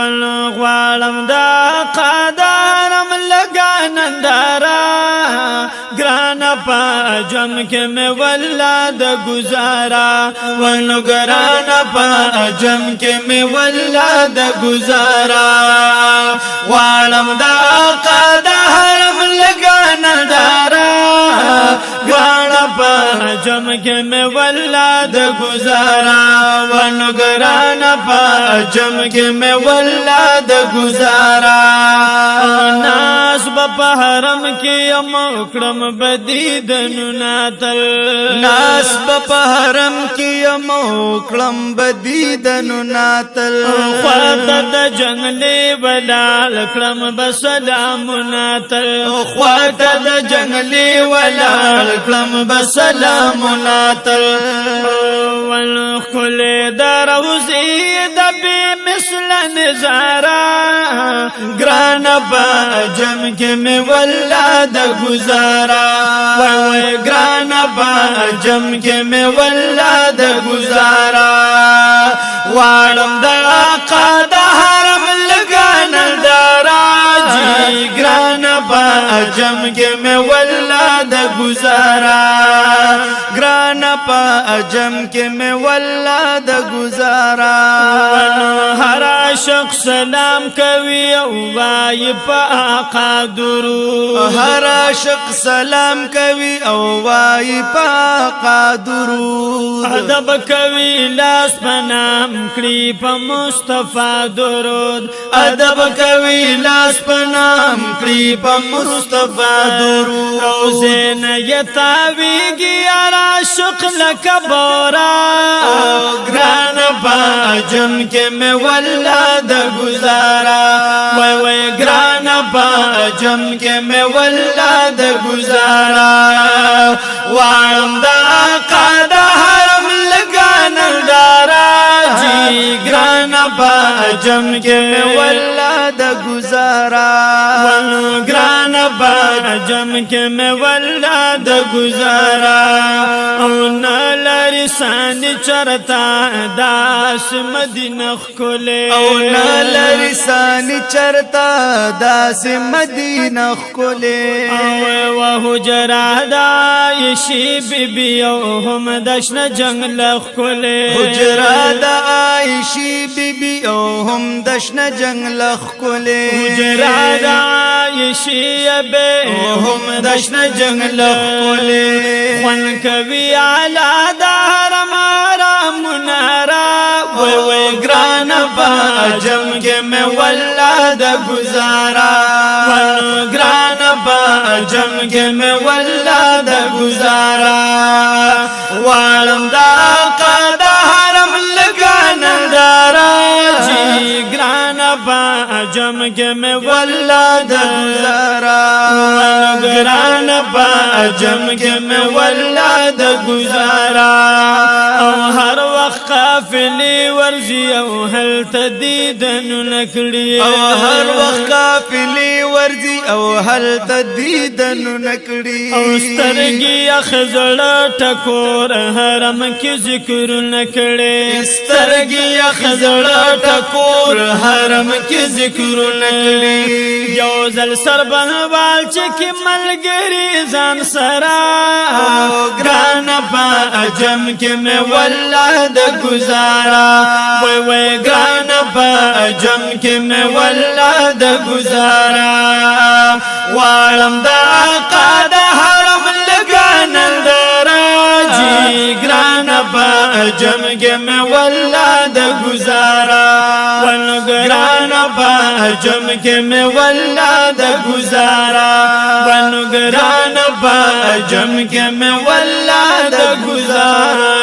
والغوالم دا قادرم لگا نندارا گرانا پا جم کے میں ولاد گزارا ونو گرانا پا جم کے میں ولاد گزارا والم دا قادرم لگا نندارا گرانا پا جم کے میں ولاد گزارا ونو گرانا پا جم کے میں ولاد گزارا ناس با حرم کی اموکرم بدیدنو ناتل ناس با حرم کی اموکرم بدیدنو ناتل خواتا دا جنگلی ولال کرم بسلام ناتل خواتا دا جنگلی ولال کرم بسلام ناتل والخل دا روزی دا بی مثل نظارا گرانا با جم کے میں ولاد گزارا وی گرانا با جم کے میں ولاد گزارا وارم دا آقا دا حرم لگانا دارا جی گرانا با جم کے میں ولاد گزارا گرانا پا جم کے میں ولاد گزارا ہر شخص سلام کوي او وای په آقا درود هر عاشق سلام کوي او وای په آقا درود ادب کوي لاس پنام کړي په مصطفی درود ادب کوي لاس پنام کړي په مصطفی درود روزن یتاویږي عاشق لکبورا گران با جم کے میں ولاد گزارا وی گران با جم کے میں ولاد گزارا وارم دا آقا دا حرم لگانا دارا جی گران با جم کے میں ولاد گزارا گران با جم کے میں ولاد گزارا اون لرسان چرتا داس مدینہ کھلے اون لرسان چرتا داس مدینہ کھلے و حجرا دایشی بی بی او هم دشن جنگ لخ کھلے حجرا دایشی بی بی او هم دشن جنگ لخ کھلے حجرا دایشی بی هم دشن جنگ لخ کھلے خون کوي علا دار مارا منارا وی گران با جم کے میں ولاد گزارا گران با جم کے میں ولاد گزارا والم دا آقا دا حرم لگانا دارا جی گران با جم کے میں ولاد گزارا گران با جم کے میں ولاد گزارا ہر وقت قافلی ورزی او هل تدیدن نکڑی او ہر وقت قافلی ورزی او هل تدیدن نکڑی او سترگی اخزڑ ٹکور حرم کی ذکر نکڑی سترگی اخزڑ ٹکور حرم کی ذکر نکڑی یوزل سر بنوال چکی ملگری زان سرا گران با جم کے میں ولاد گزارا وی گران با جم کے میں ولاد گزارا والم دا آقا دا حرم لگانا دارا جی گران با جم کے میں ولاد گزارا گران با جم کے میں ولاد گزارا گران با جم کے میں ولاد گزارا